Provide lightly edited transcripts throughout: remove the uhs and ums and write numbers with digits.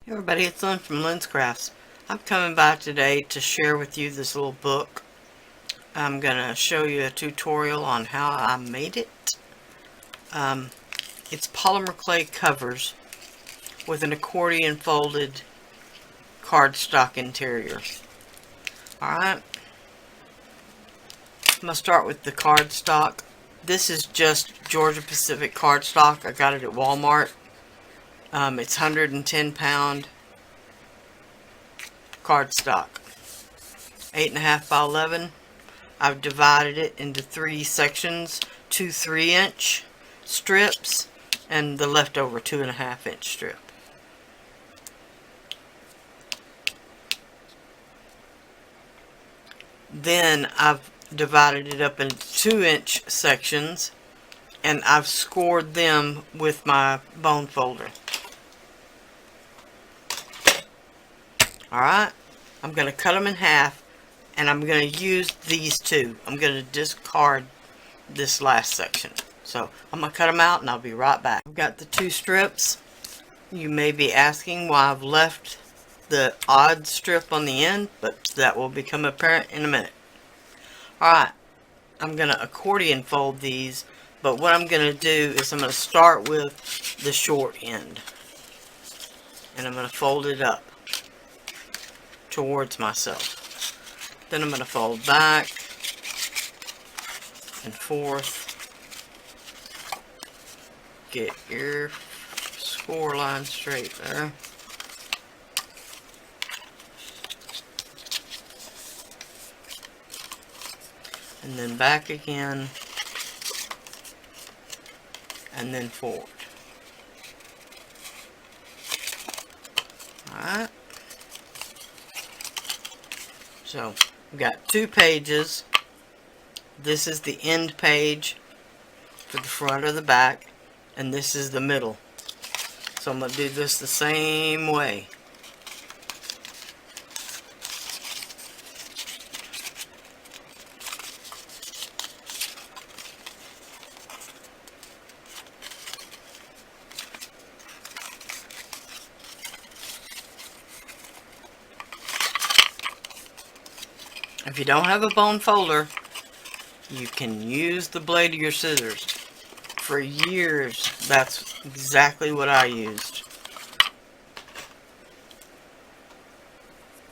Hey everybody, it's Lyn from Lyn's Crafts. I'm coming by today to share with you this little book. I'm going to show you a tutorial on how I made it. It's polymer clay covers with an accordion folded cardstock interior. Alright, I'm going to start with the cardstock. This is just Georgia Pacific cardstock. I got it at Walmart. It's 110 pound cardstock, 8.5 by 11. I've divided it into 3 sections, 2 3-inch strips and the leftover 2.5-inch strip. Then I've divided it up into 2-inch sections and I've scored them with my bone folder. Alright, I'm going to cut them in half and I'm going to use these two. I'm going to discard this last section. So I'm going to cut them out and I'll be right back. I've got the 2 strips. You may be asking why I've left the odd strip on the end, but that will become apparent in a minute. Alright, I'm going to accordion fold these, but what I'm going to do is I'm going to start with the short end. And I'm going to fold it up towards myself. Then I'm going to fold back and forth. Get your score line straight there. And then back again. And then forward. Alright. So, we've got 2 pages. This is the end page for the front or the back, and this is the middle. So I'm going to do this the same way. If you don't have a bone folder, you can use the blade of your scissors. For years, that's exactly what I used.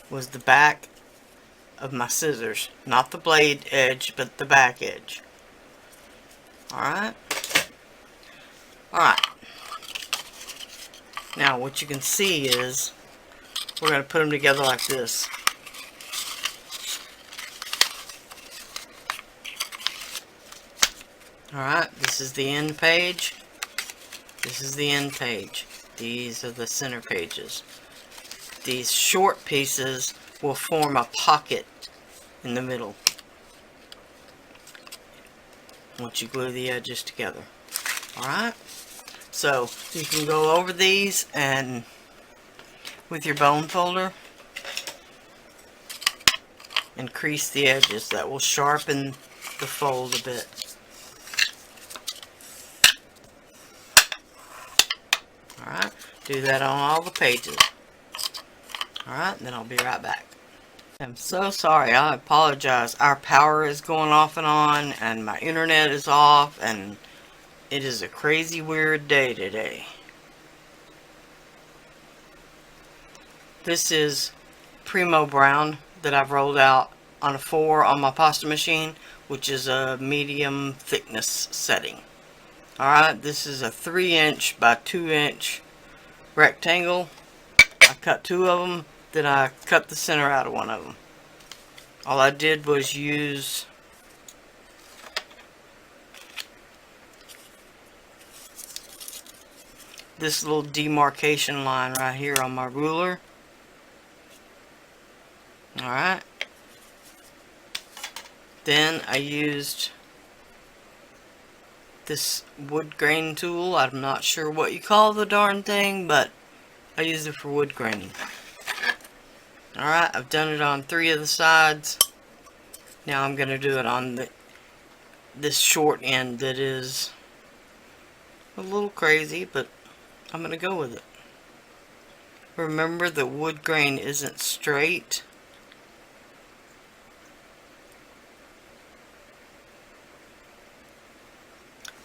Was the back of my scissors. Not the blade edge, but the back edge. Alright? Alright. Now, what you can see is, we're going to put them together like this. Alright, this is the end page. This is the end page. These are the center pages. These short pieces will form a pocket in the middle once you glue the edges together. Alright, so you can go over these and with your bone folder and crease the edges. That will sharpen the fold a bit. Alright, do that on all the pages. Alright, then I'll be right back. I'm so sorry, I apologize. Our power is going off and on, and my internet is off, and it is a crazy weird day today. This is Primo Brown that I've rolled out on a 4 on my pasta machine, which is a medium thickness setting. Alright, this is a 3-inch by 2-inch rectangle. I cut 2 of them, then I cut the center out of one of them. All I did was use this little demarcation line right here on my ruler. Alright. Then I used this wood grain tool. I'm not sure what you call the darn thing, but I use it for wood graining. Alright, I've done it on 3 of the sides. Now I'm going to do it on this short end that is a little crazy, but I'm going to go with it. Remember, the wood grain isn't straight.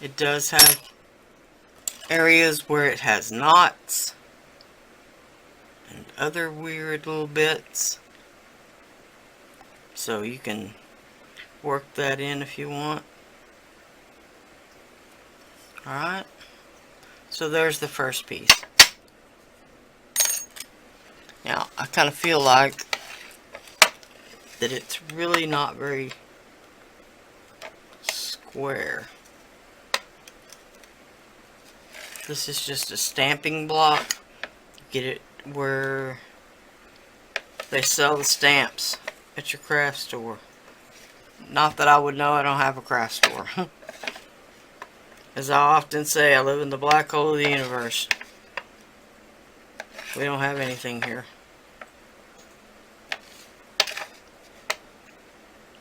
It does have areas where it has knots and other weird little bits. So you can work that in if you want. Alright. So there's the first piece. Now, I kind of feel like that it's really not very square. This is just a stamping block. Get it where they sell the stamps at your craft store. Not that I would know, I don't have a craft store. As I often say, I live in the black hole of the universe. We don't have anything here.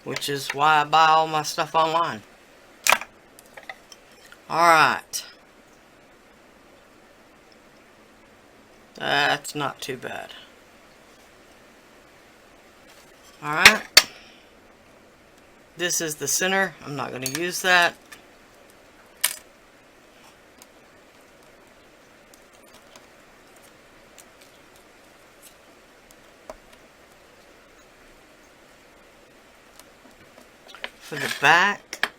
Which is why I buy all my stuff online. Alright. That's not too bad. Alright. This is the center. I'm not going to use that. For the back,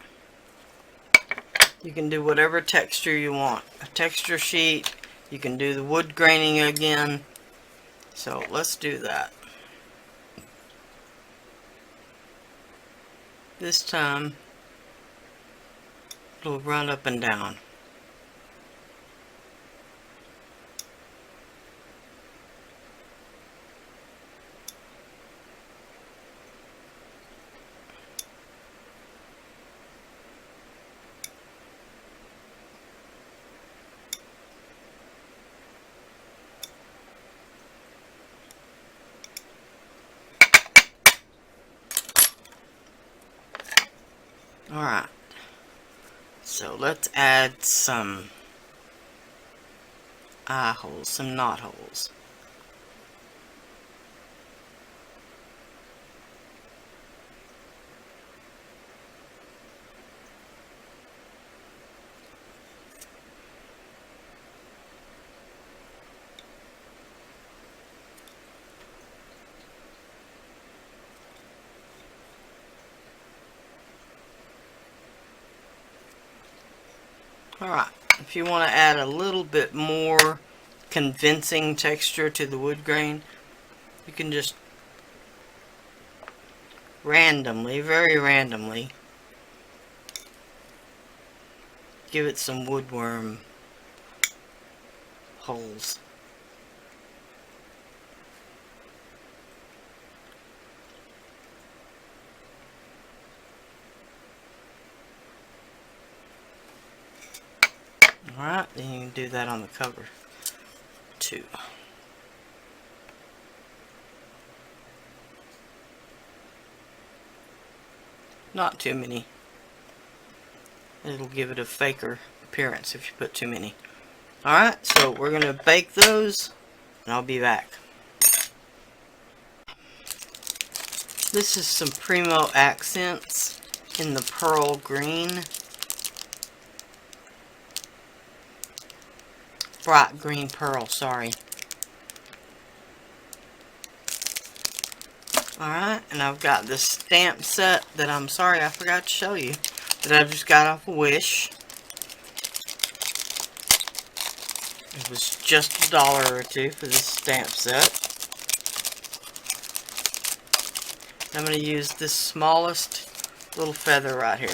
you can do whatever texture you want. A texture sheet. You can do the wood graining again. So let's do that. This time, it'll run up and down. Alright, so let's add some eye holes, some knot holes. Alright, if you want to add a little bit more convincing texture to the wood grain, you can just randomly, very randomly, give it some woodworm holes. Alright, then you can do that on the cover too. Not too many. It'll give it a faker appearance if you put too many. Alright, so we're going to bake those and I'll be back. This is some Primo Accents in the pearl green. Bright green pearl, sorry. Alright, and I've got this stamp set that I'm sorry I forgot to show you, that I just got off of Wish. It was just $1 or $2 for this stamp set. I'm going to use this smallest little feather right here.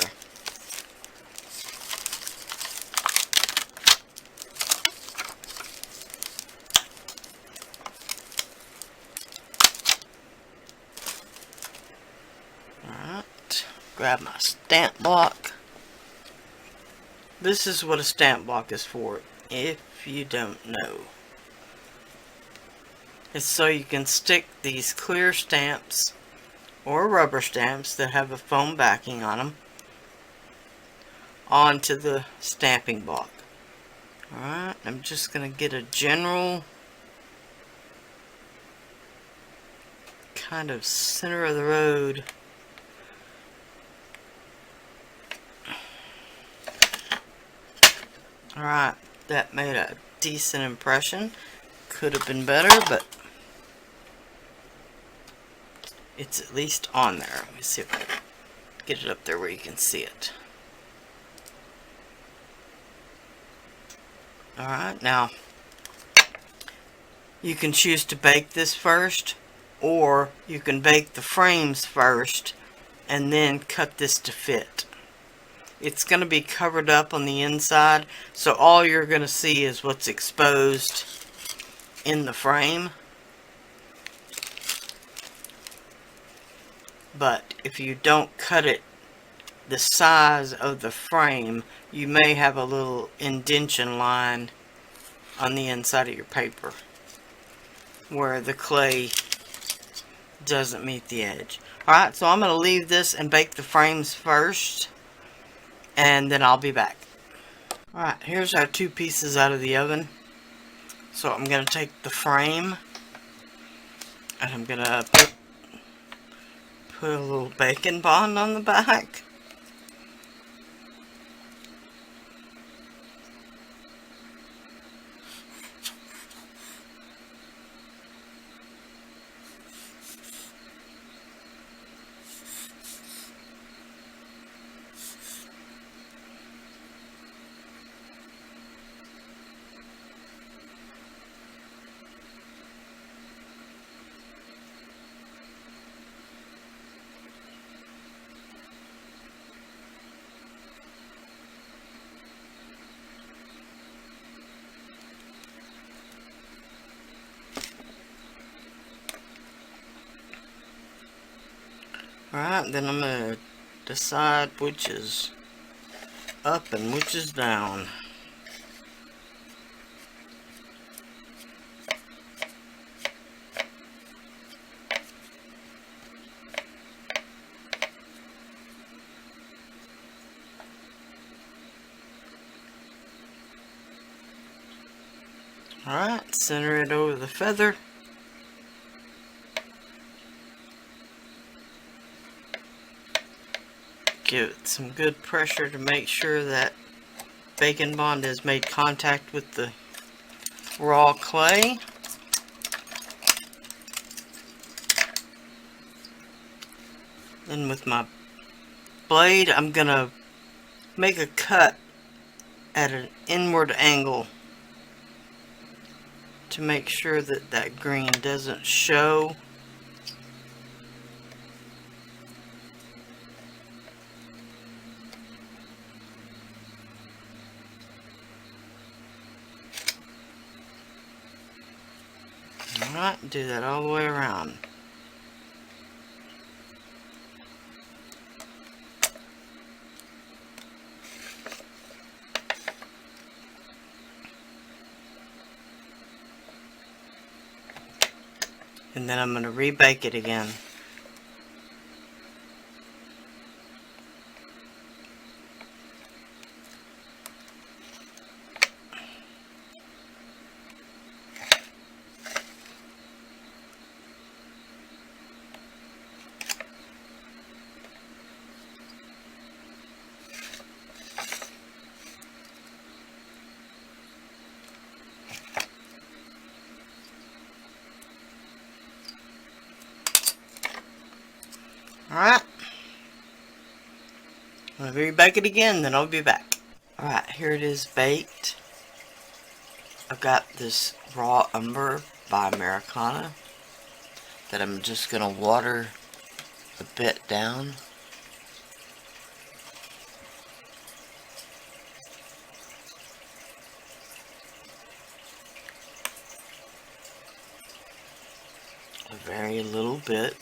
Grab my stamp block. This is what a stamp block is for, if you don't know. It's so you can stick these clear stamps or rubber stamps that have a foam backing on them onto the stamping block. Alright, I'm just going to get a general kind of center of the road. Alright, that made a decent impression. Could have been better, but it's at least on there. Let me see if I can get it up there where you can see it. Alright, now you can choose to bake this first, or you can bake the frames first and then cut this to fit. It's going to be covered up on the inside, so all you're going to see is what's exposed in the frame. But if you don't cut it the size of the frame, you may have a little indentation line on the inside of your paper where the clay doesn't meet the edge. Alright, so I'm going to leave this and bake the frames first, and then I'll be back. Alright, here's our two pieces out of the oven. So I'm going to take the frame and I'm going to put a little bacon bond on the back. Alright, then I'm going to decide which is up and which is down. Alright, center it over the feather. Give it some good pressure to make sure that bacon bond has made contact with the raw clay. Then with my blade, I'm going to make a cut at an inward angle to make sure that that green doesn't show. Alright, do that all the way around. And then I'm going to rebake it again. Alright, I'm going to rebake it again, then I'll be back. Alright, here it is baked. I've got this raw umber by Americana that I'm just going to water a bit down. A very little bit.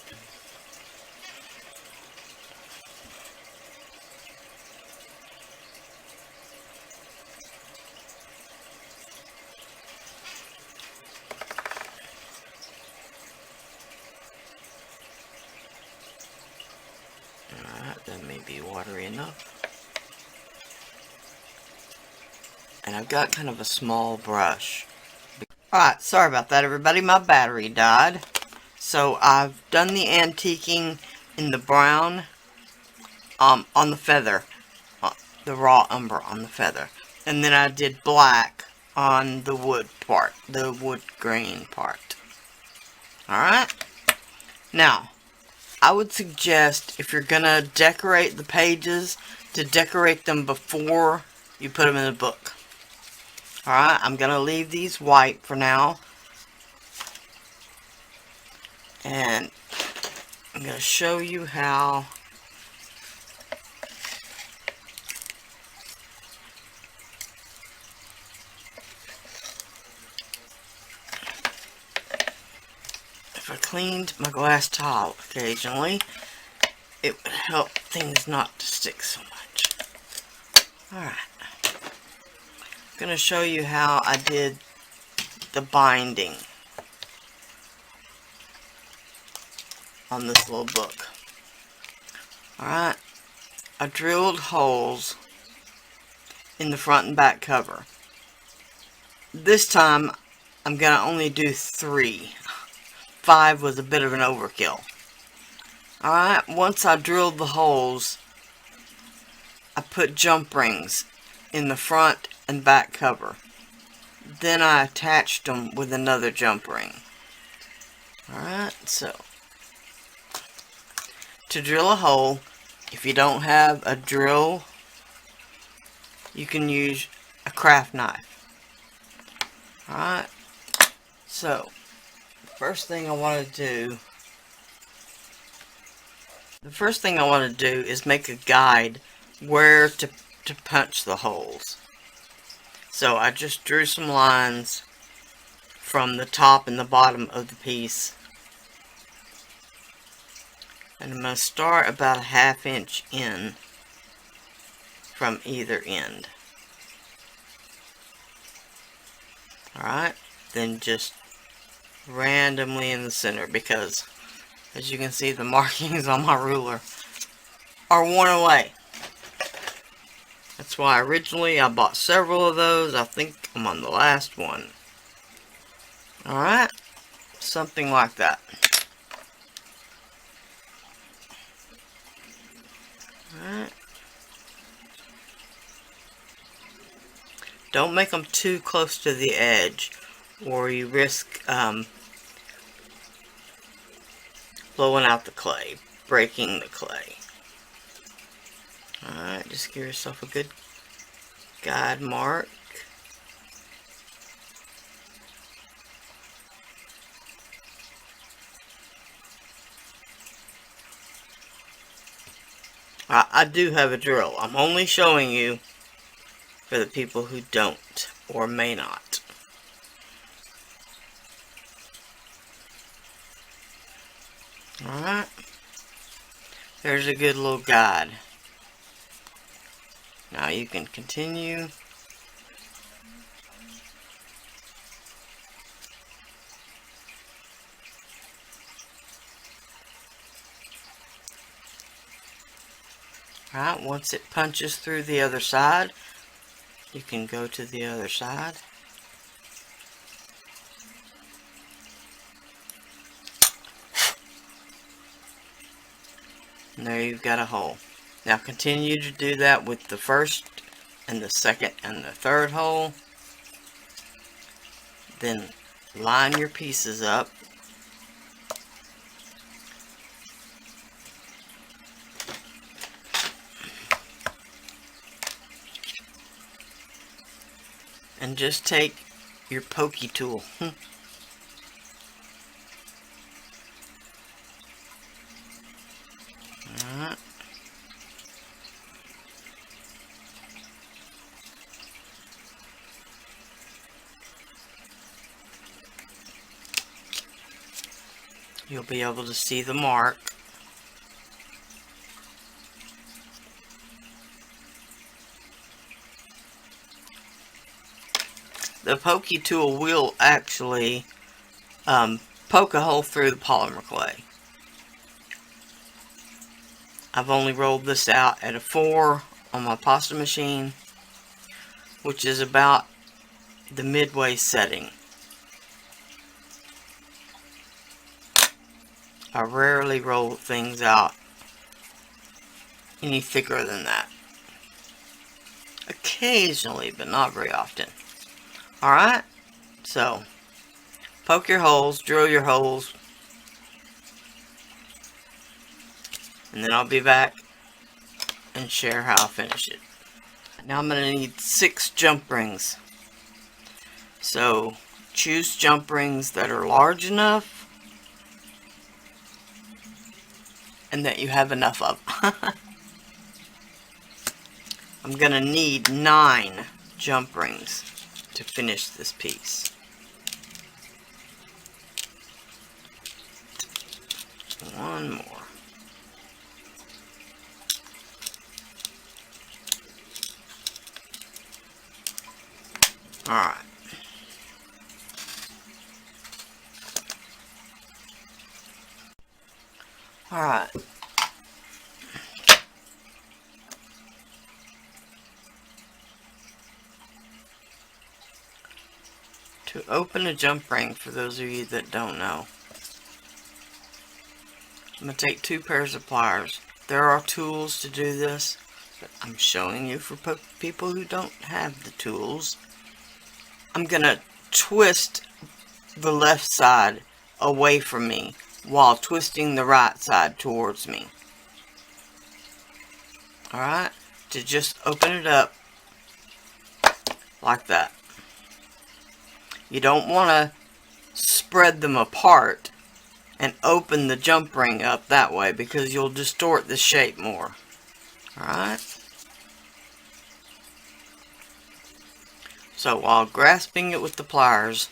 Alright, that may be watery enough. And I've got kind of a small brush. Alright, sorry about that everybody, my battery died. So I've done the antiquing in the brown on the feather, the raw umber on the feather, and then I did black on the wood part, the wood grain part. Alright, now I would suggest, if you're gonna decorate the pages, to decorate them before you put them in the book. Alright, I'm gonna leave these white for now, and I'm gonna show you how if I cleaned my glass towel occasionally, it would help things not to stick so much. Alright. I'm going to show you how I did the binding on this little book. Alright. I drilled holes in the front and back cover. This time I'm going to only do 3. 5 was a bit of an overkill. Alright, once I drilled the holes, I put jump rings in the front and back cover. Then I attached them with another jump ring. Alright, so to drill a hole, if you don't have a drill, you can use a craft knife. Alright, so the first thing I want to do is make a guide where to punch the holes. So I just drew some lines from the top and the bottom of the piece, and I'm going to start about a 1/2 inch in from either end. Alright, then just randomly in the center, because as you can see, the markings on my ruler are worn away. That's why originally I bought several of those. I think I'm on the last one. Alright, something like that. Alright. Don't make them too close to the edge, or you risk blowing out the clay, breaking the clay. Alright, just give yourself a good guide mark. I do have a drill. I'm only showing you for the people who don't or may not. Alright, there's a good little guide. Now you can continue. Alright, once it punches through the other side, you can go to the other side. And there you've got a hole. Now continue to do that with the first and the second and the third hole. Then line your pieces up. And just take your pokey tool. Alright. You'll be able to see the mark. The pokey tool will actually poke a hole through the polymer clay. I've only rolled this out at a 4 on my pasta machine, which is about the midway setting. I rarely roll things out any thicker than that. Occasionally, but not very often. Alright, so poke your holes, drill your holes, and then I'll be back and share how I finish it. Now I'm going to need 6 jump rings. So choose jump rings that are large enough and that you have enough of. I'm going to need 9 jump rings to finish this piece. One more. Alright. Alright. To open a jump ring, for those of you that don't know, I'm going to take 2 pairs of pliers. There are tools to do this, but I'm showing you for people who don't have the tools. I'm going to twist the left side away from me while twisting the right side towards me. Alright, to just open it up like that. You don't want to spread them apart and open the jump ring up that way because you'll distort the shape more. Alright? So while grasping it with the pliers,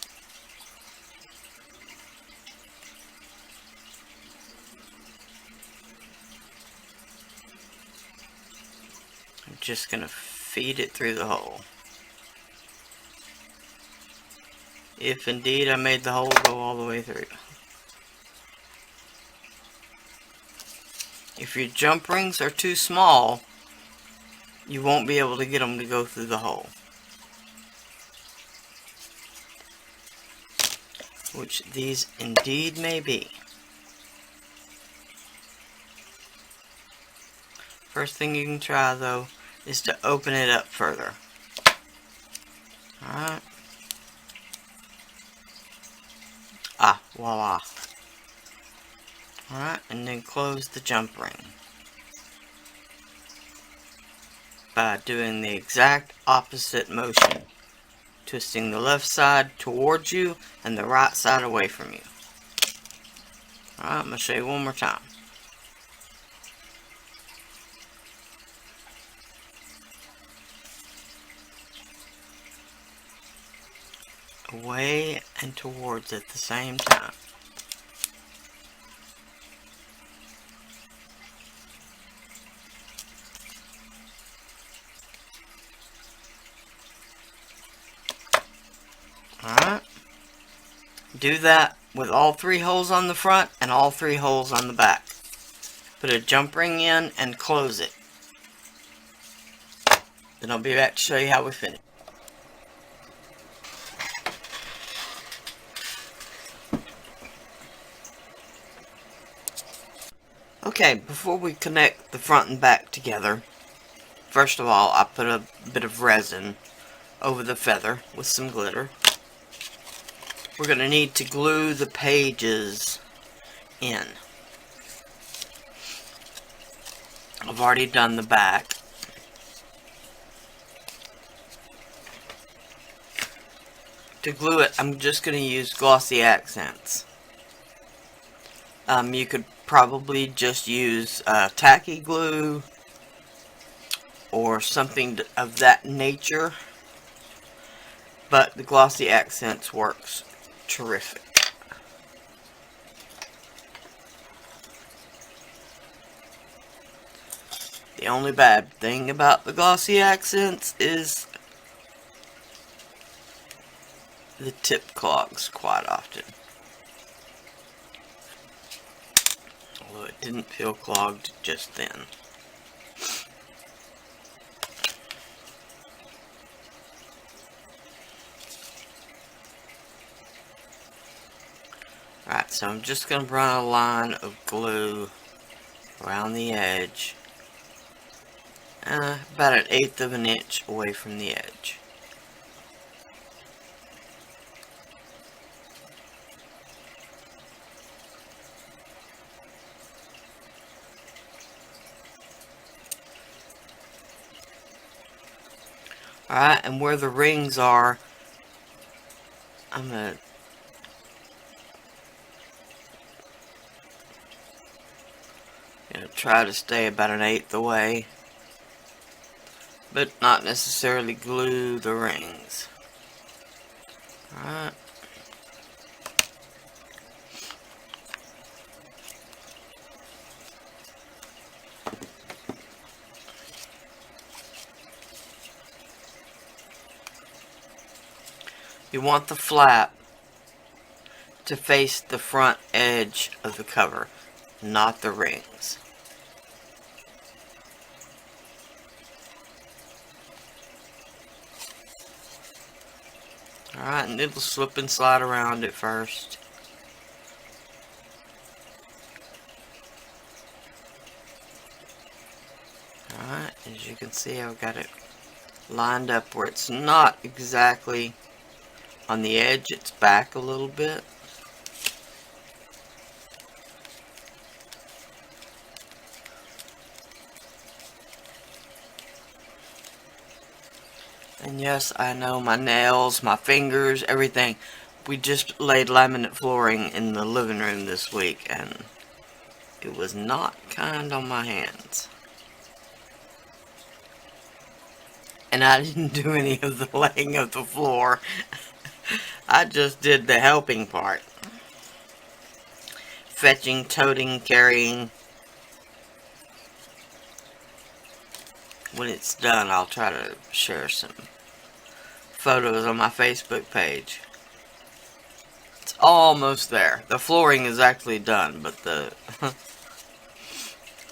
I'm just going to feed it through the hole. If indeed I made the hole go all the way through. If your jump rings are too small, you won't be able to get them to go through the hole. Which these indeed may be. First thing you can try though is to open it up further. Alright. Ah, voila. Alright, and then close the jump ring by doing the exact opposite motion. Twisting the left side towards you and the right side away from you. Alright, I'm going to show you one more time. Away and towards at the same time. Alright. Do that with all 3 holes on the front and all 3 holes on the back. Put a jump ring in and close it. Then I'll be back to show you how we finish. Okay, before we connect the front and back together, first of all, I put a bit of resin over the feather with some glitter. We're going to need to glue the pages in. I've already done the back. To glue it, I'm just going to use glossy accents. You could probably just use tacky glue or something of that nature, but the glossy accents works terrific. The only bad thing about the glossy accents is the tip clogs quite often. Although it didn't feel clogged just then. Alright, so I'm just going to run a line of glue around the edge. About 1/8 of an inch away from the edge. Alright, and where the rings are, I'm going to try to stay about 1/8 away, but not necessarily glue the rings. Alright. You want the flap to face the front edge of the cover, not the rings. Alright, and it'll slip and slide around at first. Alright, as you can see, I've got it lined up where it's not exactly on the edge, it's back a little bit. And yes, I know my nails, my fingers, everything. We just laid laminate flooring in the living room this week, and it was not kind on my hands. And I didn't do any of the laying of the floor. I just did the helping part. Fetching, toting, carrying. When it's done, I'll try to share some photos on my Facebook page. It's almost there. The flooring is actually done, but the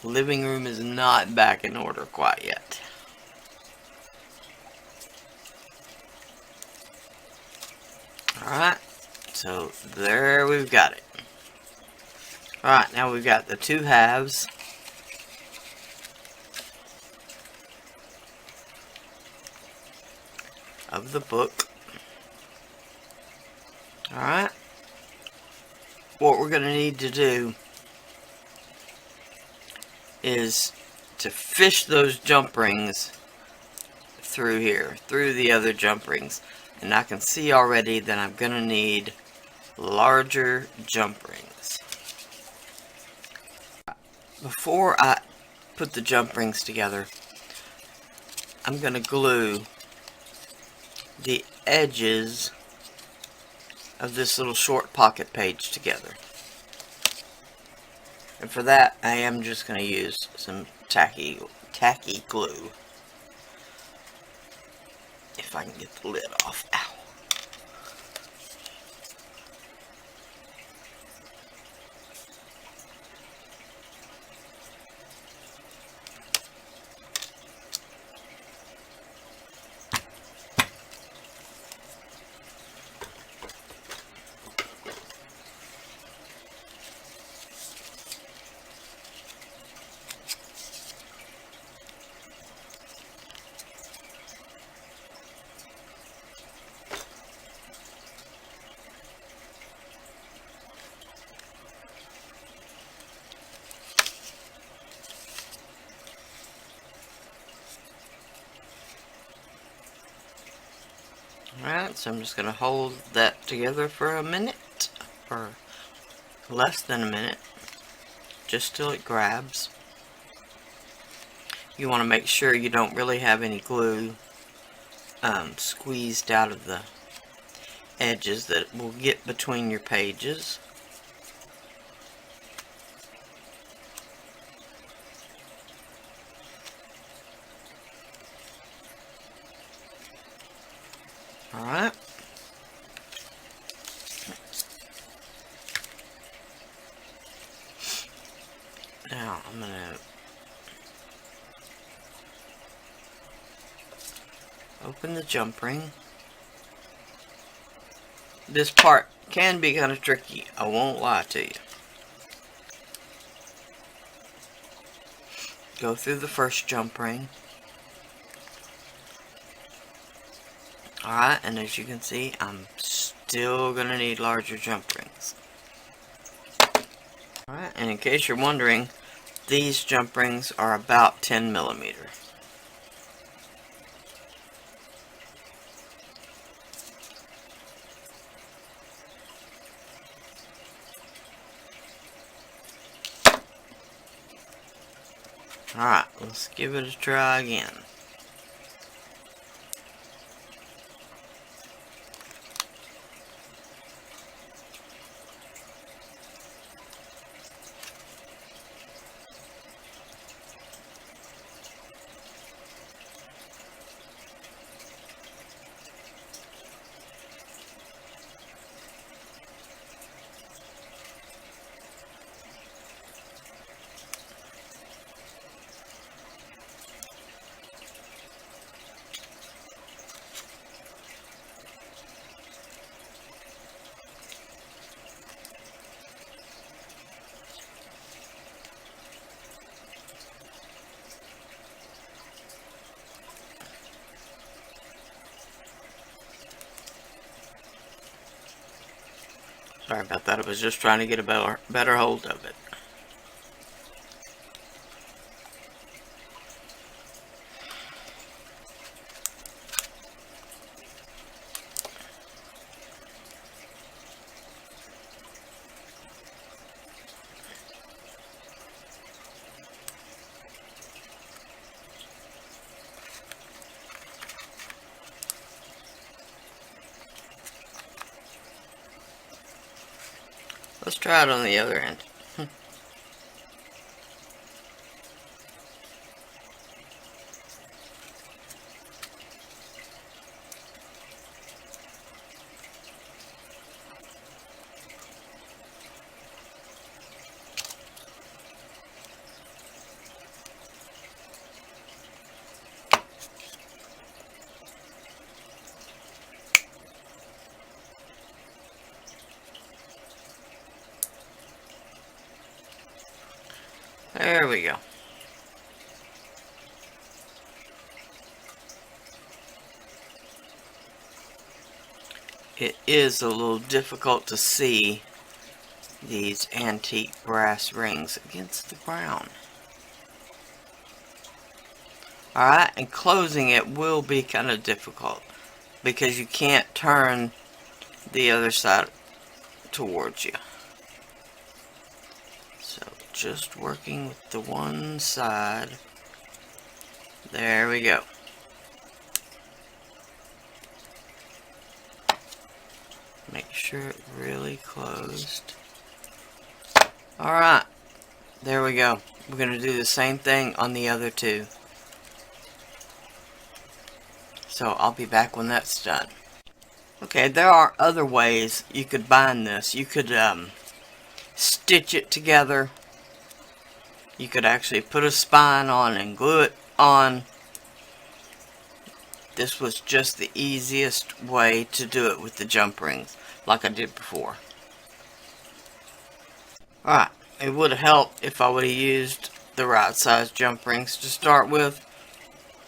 living room is not back in order quite yet. Alright, so there we've got it. Alright, now we've got the two halves. Of the book. Alright. What we're going to need to do is to fish those jump rings through here, through the other jump rings. And I can see already that I'm going to need larger jump rings. Before I put the jump rings together, I'm going to glue the edges of this little short pocket page together. And for that, I am just going to use some tacky glue. If I can get the lid off. Ow. Alright, so I'm just going to hold that together for a minute, or less than a minute, just till it grabs. You want to make sure you don't really have any glue squeezed out of the edges that will get between your pages. Alright. Now I'm going to open the jump ring. This part can be kind of tricky, I won't lie to you. Go through the first jump ring. Alright, and as you can see, I'm still going to need larger jump rings. Alright, and in case you're wondering, these jump rings are about 10 millimeter. Alright, let's give it a try again. Sorry about that, I was just trying to get a better hold of it. Let's try it on the other end. There we go. It is a little difficult to see these antique brass rings against the ground. Alright, and closing it will be kind of difficult because you can't turn the other side towards you. So just working with the one side. There we go. Make sure it really closed. Alright, there we go. We're going to do the same thing on the other two. So I'll be back when that's done. Okay, there are other ways you could bind this. You could stitch it together. You could actually put a spine on and glue it on. This was just the easiest way to do it with the jump rings, like I did before. Alright, it would have helped if I would have used the right size jump rings to start with.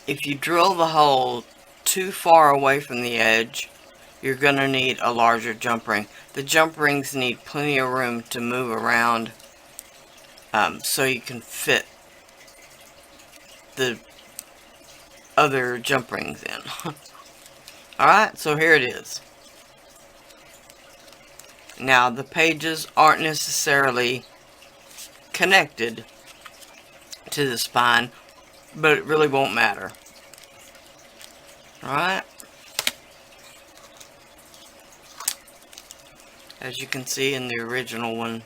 If you drill the hole too far away from the edge, you're going to need a larger jump ring. The jump rings need plenty of room to move around so you can fit the other jump rings in. Alright, so here it is. Now the pages aren't necessarily connected to the spine, but it really won't matter. Alright. As you can see in the original one,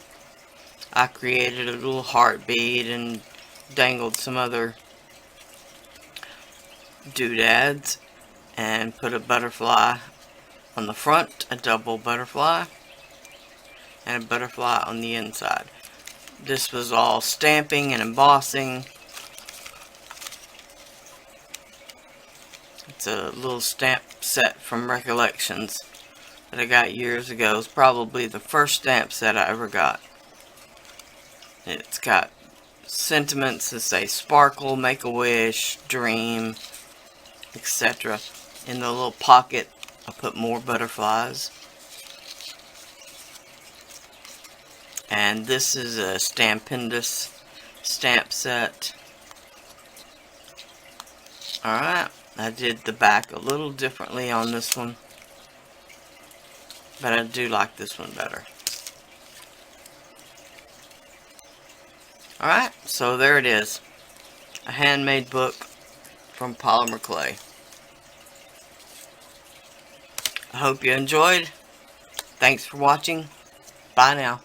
I created a little heartbeat and dangled some other doodads and put a butterfly on the front, a double butterfly, and a butterfly on the inside. This was all stamping and embossing. It's a little stamp set from Recollections that I got years ago. It's probably the first stamp set I ever got. It's got sentiments that say sparkle, make a wish, dream, etc. In the little pocket, I put more butterflies. And this is a Stampendous stamp set. Alright, I did the back a little differently on this one, but I do like this one better. Alright, so there it is. A handmade book from Polymerclay. I hope you enjoyed. Thanks for watching. Bye now.